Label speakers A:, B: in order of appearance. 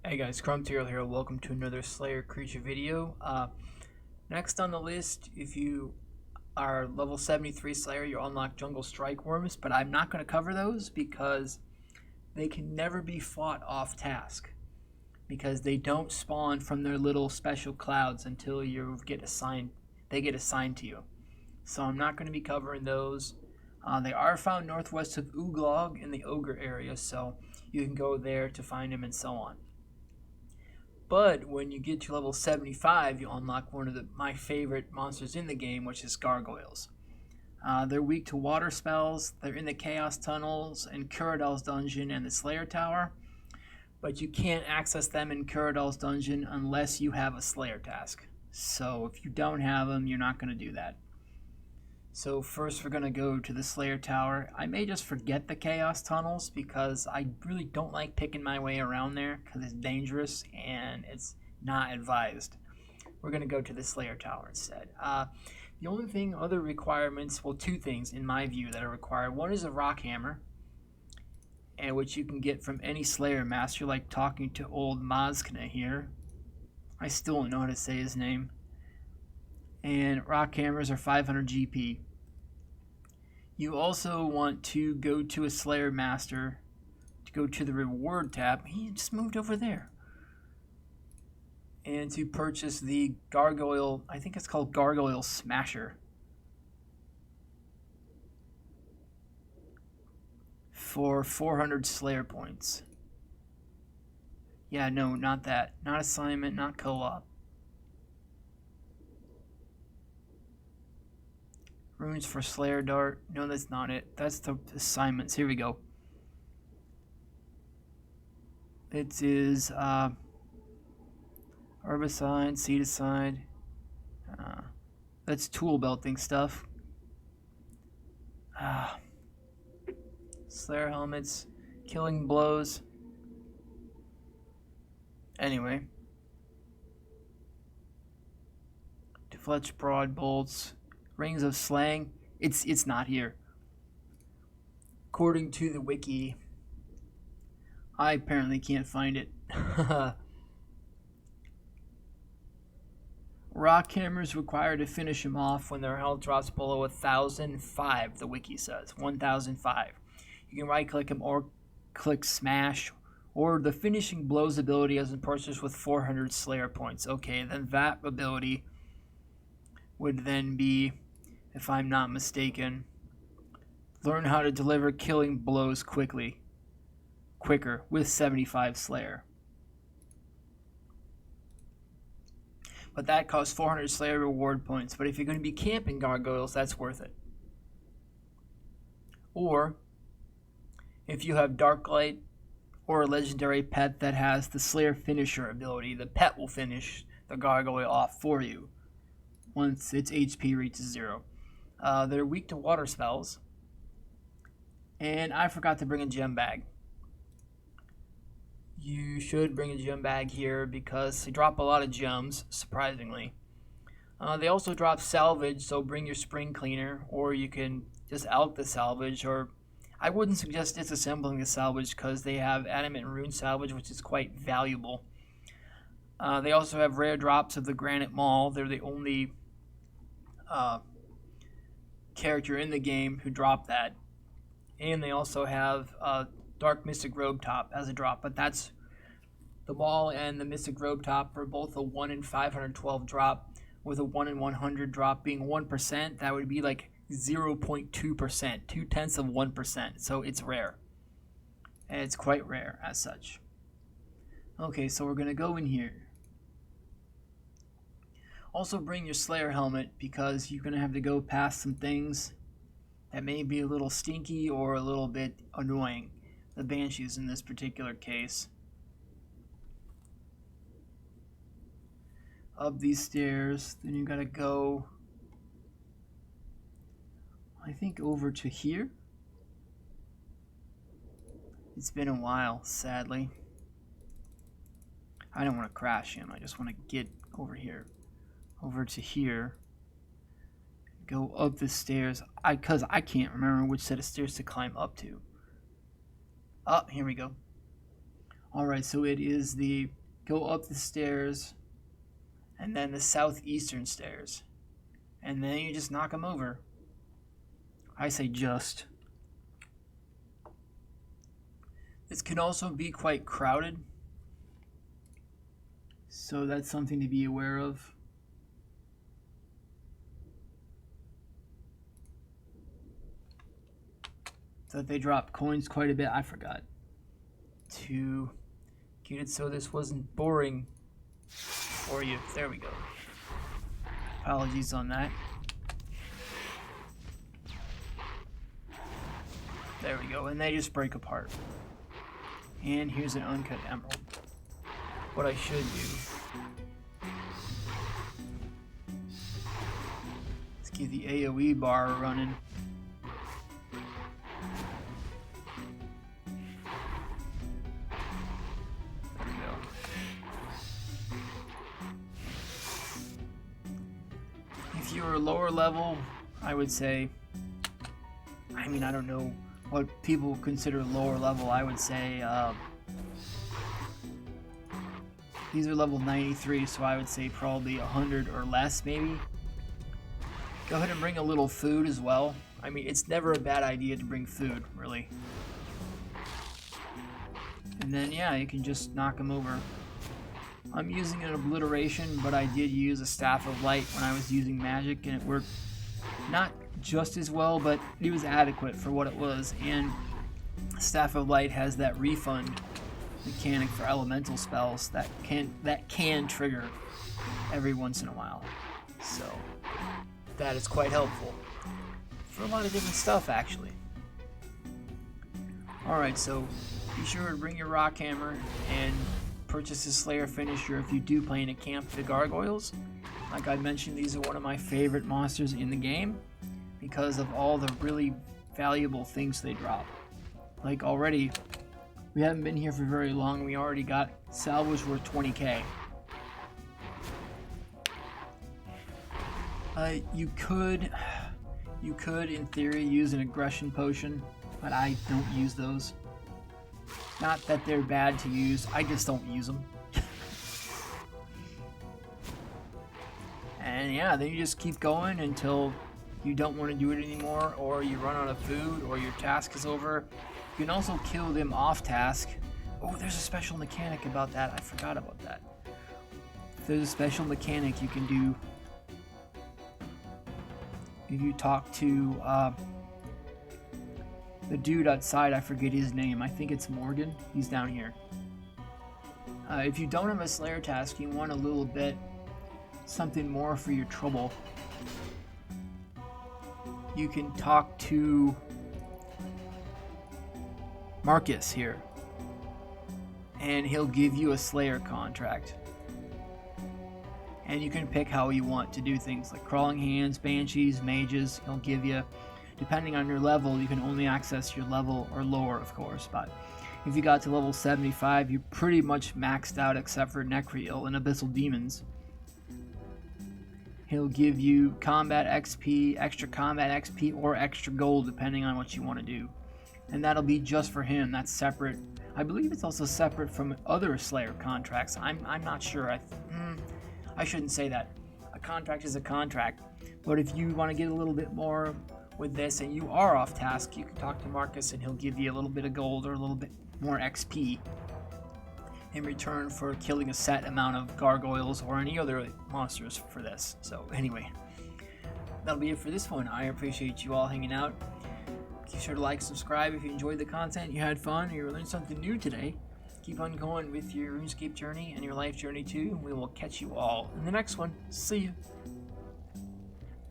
A: Hey guys, Crumtail here. Welcome to another Slayer creature video. Next on the list, if you are level 73 Slayer, you unlock Jungle Strykeworms, but I'm not going to cover those because they can never be fought off task because they don't spawn from their little special clouds until they get assigned to you. So I'm not going to be covering those. They are found northwest of Uglog in the Ogre area, so you can go there to find them and so on. But when you get to level 75, you unlock one of my favorite monsters in the game, which is Gargoyles. They're weak to water spells, they're in the Chaos Tunnels and Kuradel's dungeon and the Slayer Tower, but you can't access them in Kuradel's dungeon unless you have a Slayer task. So if you don't have them, you're not going to do that. So first we're going to go to the Slayer Tower. I may just forget the Chaos Tunnels because I really don't like picking my way around there because it's dangerous and it's not advised. We're going to go to the Slayer Tower instead. The only other requirements, well, two things in my view that are required. One is a rock hammer, and which you can get from any Slayer master, like talking to old Mazkna here. I still don't know how to say his name. And rock hammers are 500 GP. You also want to go to a Slayer Master to go to the reward tab. He just moved over there. And to purchase the Gargoyle, I think it's called Gargoyle Smasher. For 400 Slayer points. Yeah, no, not that. Not assignment, not co-op. Runes for Slayer Dart. No, that's not it. That's the assignments. Here we go. It is herbicide, seedicide. That's tool belting stuff. Slayer helmets, killing blows. Anyway. Deflect broad bolts. Rings of Slaying, it's not here. According to the wiki, I apparently can't find it. Rock hammers required to finish him off when their health drops below 1005, the wiki says. 1005. You can right click him or click smash, or the finishing blows ability as in purchased with 400 Slayer points. Okay, then that ability would then be, if I'm not mistaken, learn how to deliver killing blows quicker with 75 Slayer. But that costs 400 Slayer reward points. But if you're going to be camping Gargoyles, that's worth it. Or if you have Dark Light or a legendary pet that has the Slayer finisher ability, the pet will finish the Gargoyle off for you once its HP reaches 0. They're weak to water spells. And I forgot to bring a gem bag. You should bring a gem bag here because they drop a lot of gems, surprisingly. They also drop salvage, so bring your spring cleaner, or you can just alch the salvage, or I wouldn't suggest disassembling the salvage because they have adamant and rune salvage, which is quite valuable. They also have rare drops of the granite maul. They're the only character in the game who dropped that, and they also have dark mystic robe top as a drop, but that's the maul and the mystic robe top for both a 1 in 512 drop, with a 1 in 100 drop being 1%. That would be like 0.2%, 0.2%, so it's rare, and it's quite rare as such. Okay, so we're gonna go in here. Also bring your Slayer helmet because you're going to have to go past some things that may be a little stinky or a little bit annoying. The Banshees in this particular case. Up these stairs, then you got to go, I think, over to here. It's been a while, sadly. I don't want to crash him, I just want to get over here. Over to here, go up the stairs, because I can't remember which set of stairs to climb up to. Oh, here we go. Alright, so it is the go up the stairs, and then the southeastern stairs. And then you just knock them over. I say just. This can also be quite crowded, so that's something to be aware of. So they drop coins quite a bit. I forgot to get it so this wasn't boring for you. There we go. Apologies on that. There we go. And they just break apart. And here's an uncut emerald. What I should do, let's get the AoE bar running. There we go. If you were lower level, I would say, I mean, I don't know what people consider lower level. I would say these are level 93, so I would say probably 100 or less maybe. Go ahead and bring a little food as well. I mean, it's never a bad idea to bring food, really. And then yeah, you can just knock them over. I'm using an obliteration, but I did use a staff of light when I was using magic, and it worked not just as well, but it was adequate for what it was. And staff of light has that refund mechanic for elemental spells that can trigger every once in a while, so that is quite helpful for a lot of different stuff, actually. Alright, so be sure to bring your rock hammer and purchase the Slayer finisher if you do play in a camp the Gargoyles. Like I mentioned, these are one of my favorite monsters in the game because of all the really valuable things they drop. Like already, we haven't been here for very long, we already got salvage worth 20k. You could in theory use an aggression potion, but I don't use those. Not that they're bad to use, I just don't use them. And yeah, then you just keep going until you don't want to do it anymore, or you run out of food, or your task is over. You can also kill them off task. Oh, there's a special mechanic about that. I forgot about that. There's a special mechanic you can do if you talk to the dude outside. I forget his name. I think it's Morgan. He's down here. If you don't have a Slayer task, you want a little bit something more for your trouble, you can talk to Marcus here, and he'll give you a Slayer contract. And you can pick how you want to do things like crawling hands, banshees, mages. He'll give you, depending on your level, you can only access your level or lower, of course. But if you got to level 75, you're pretty much maxed out except for Necreal and Abyssal Demons. He'll give you combat XP, extra combat XP, or extra gold, depending on what you want to do. And that'll be just for him. That's separate. I believe it's also separate from other Slayer contracts. I'm not sure. I shouldn't say that. A contract is a contract. But if you want to get a little bit more with this and you are off task, you can talk to Marcus and he'll give you a little bit of gold or a little bit more XP in return for killing a set amount of gargoyles or any other monsters for this. So anyway, that'll be it for this one. I appreciate you all hanging out. Be sure to like, subscribe if you enjoyed the content, you had fun, or you learned something new today. Keep on going with your RuneScape journey and your life journey too, and we will catch you all in the next one. See you.